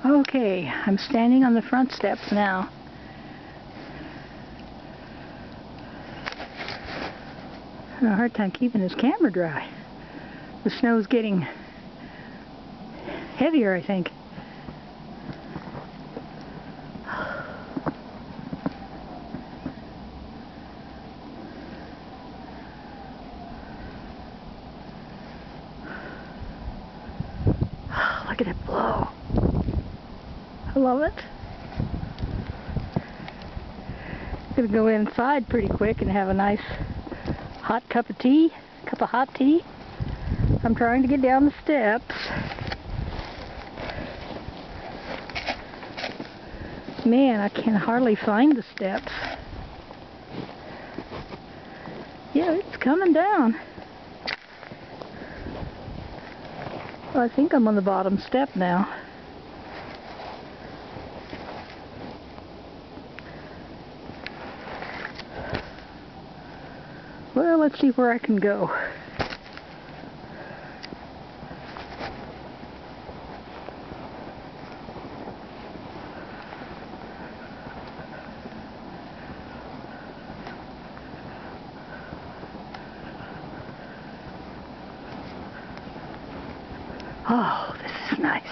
Okay, I'm standing on the front steps now. I have a hard time keeping this camera dry. The snow's getting heavier, I think. Look at it blow. I love it. I'm gonna go inside pretty quick and have a nice hot cup of hot tea. I'm trying to get down the steps. Man, I can hardly find the steps. Yeah, it's coming down. Well, I think I'm on the bottom step now. Well, let's see where I can go. Oh, this is nice.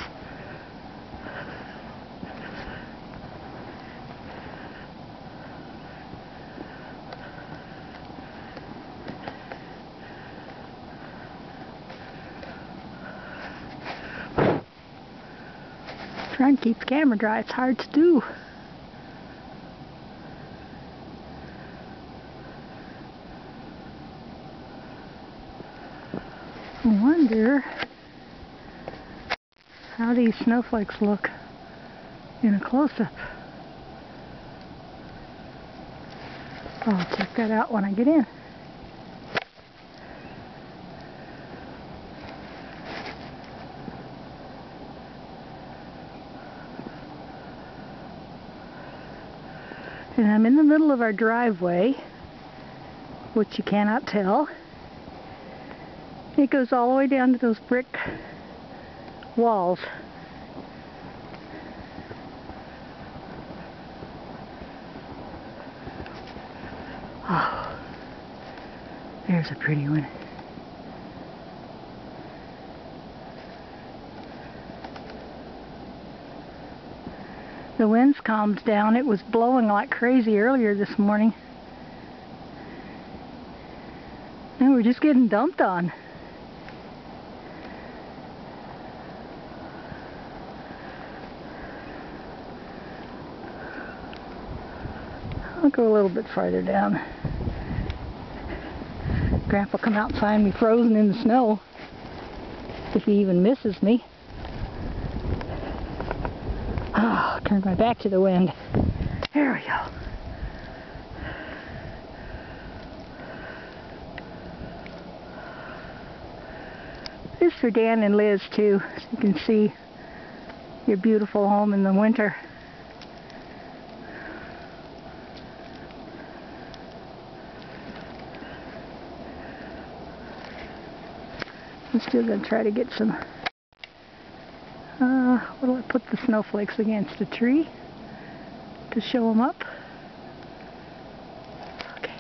Try and keep the camera dry. It's hard to do. I wonder how these snowflakes look in a close-up. I'll check that out when I get in. And I'm in the middle of our driveway, which you cannot tell. It goes all the way down to those brick walls. Oh, there's a pretty one. The wind's calmed down. It was blowing like crazy earlier this morning. And we're just getting dumped on. I'll go a little bit farther down. Grandpa will come out and find me frozen in the snow, if he even misses me. Oh, turned my back to the wind. There we go. This is for Dan and Liz too, so you can see your beautiful home in the winter. I'm still going to try to get some, what do I put the snowflakes against? A tree to show them up. Okay.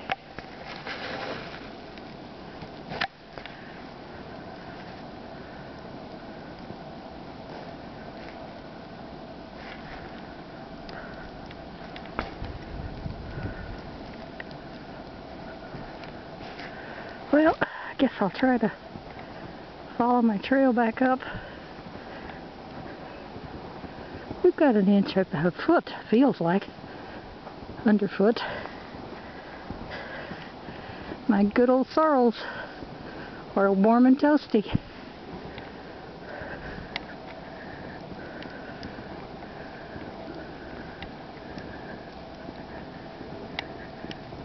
Well, I guess I'll try to follow my trail back up. We've got an inch up a foot, feels like, underfoot. My good old sorrels are warm and toasty.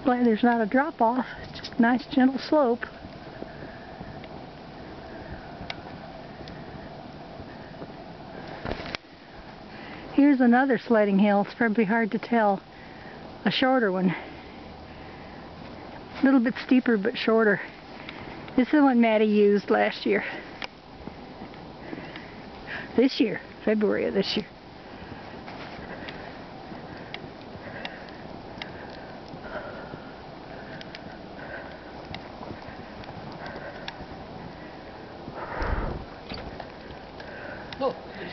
Glad there's not a drop off, it's just a nice gentle slope. Here's another sledding hill. It's probably hard to tell. A shorter one. A little bit steeper but shorter. This is the one Maddie used last year. This year. February of this year.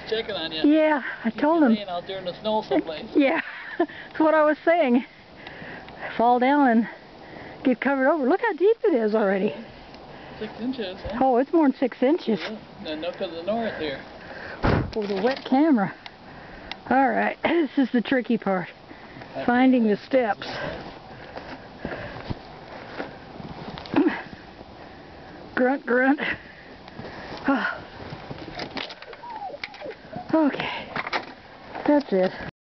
checking on you. Yeah, I told him. Laying out there in the snow someplace. Yeah, that's what I was saying. Fall down and get covered over. Look how deep it is already. 6 inches, huh? Oh, it's more than 6 inches. Yeah, the nook of the north here. For the wet camera. Alright, this is the tricky part. Finding the steps. Grunt, grunt. Okay, that's it.